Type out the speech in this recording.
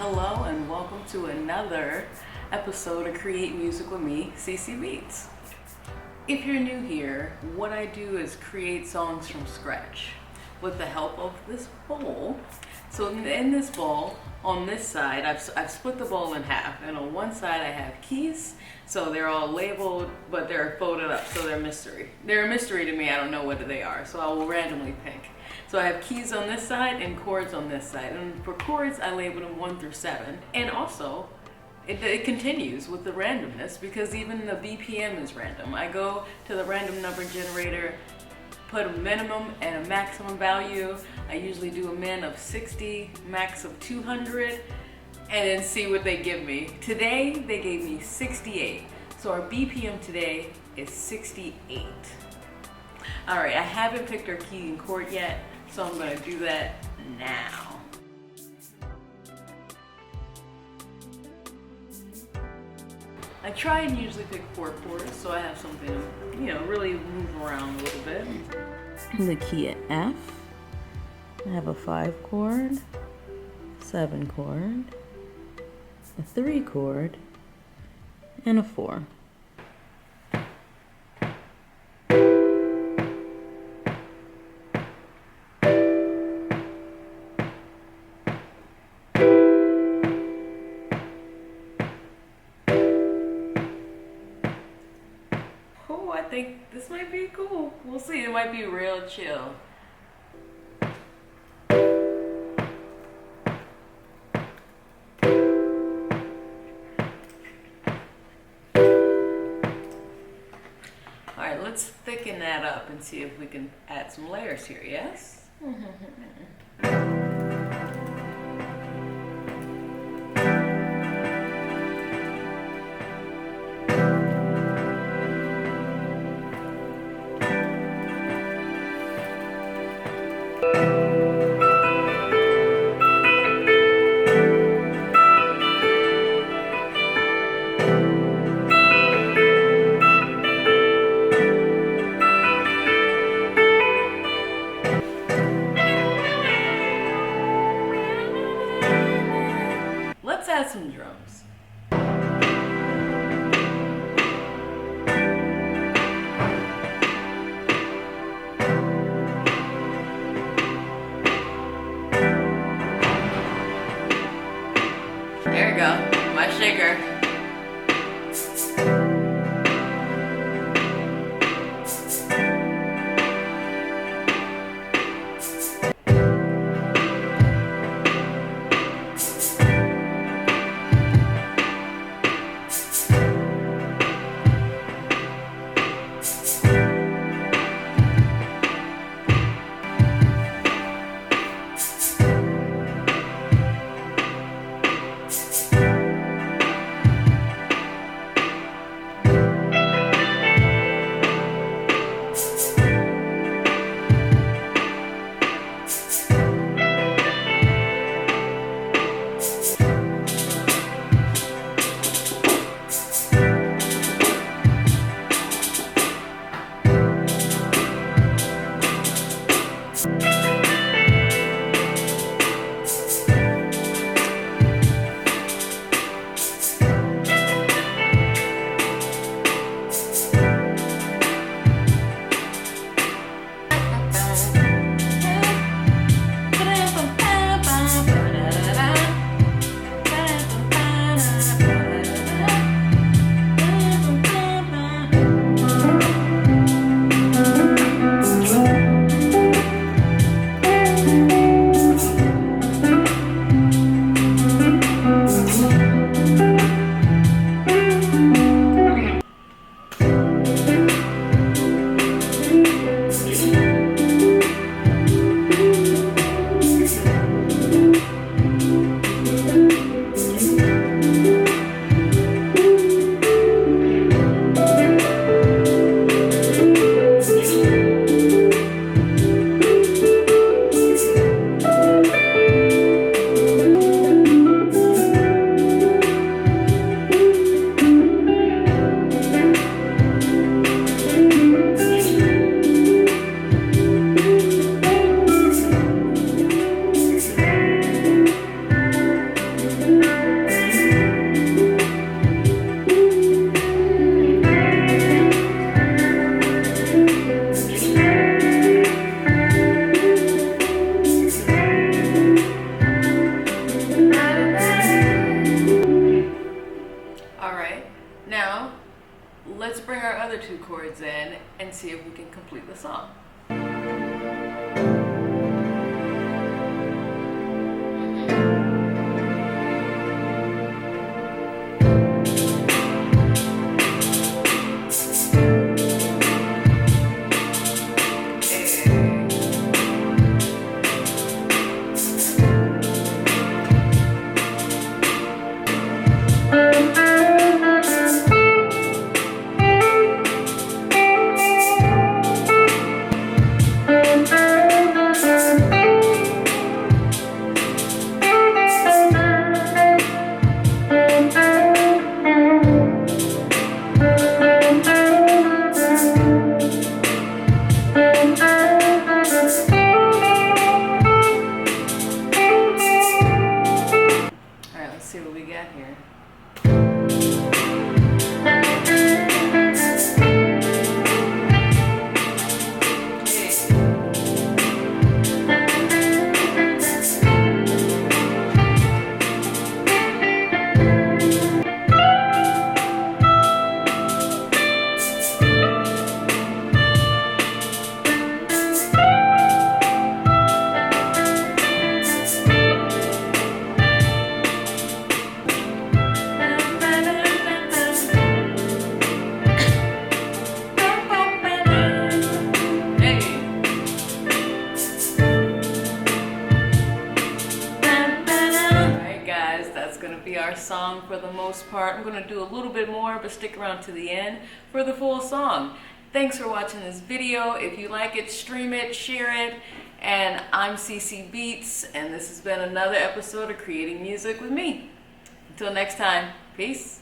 Hello and welcome to another episode of Create Music with me, Ceci Beats. If you're new here, what I do is create songs from scratch with the help of this bowl. So in this bowl, on this side, I've split the bowl in half, and on one side I have keys, so they're all labeled, but they're folded up, so they're mystery. They're a mystery to me, I don't know what they are, so I will randomly pick. So I have keys on this side and chords on this side, and for chords I label them 1 through 7, and also it continues with the randomness because even the BPM is random. I go to the random number generator, put a minimum and a maximum value. I usually do a min of 60, max of 200, and then see what they give me. Today they gave me 68, so our BPM today is 68. All right, I haven't picked our key and chord yet, so I'm gonna do that now. I try and usually pick 4 chords so I have something to, really move around a little bit. The key at F. I have a 5 chord, 7 chord, a 3 chord, and a 4. Oh, I think this might be cool. We'll see. It might be real chill. Alright, let's thicken that up and see if we can add some layers here, yes? Let's add some drums. There we go, my shaker. our song for the most part. I'm going to do a little bit more, but stick around to the end for the full song. Thanks for watching this video. If you like it, stream it, share it. And I'm Ceci Beats, and this has been another episode of Creating Music with me. Until next time, peace.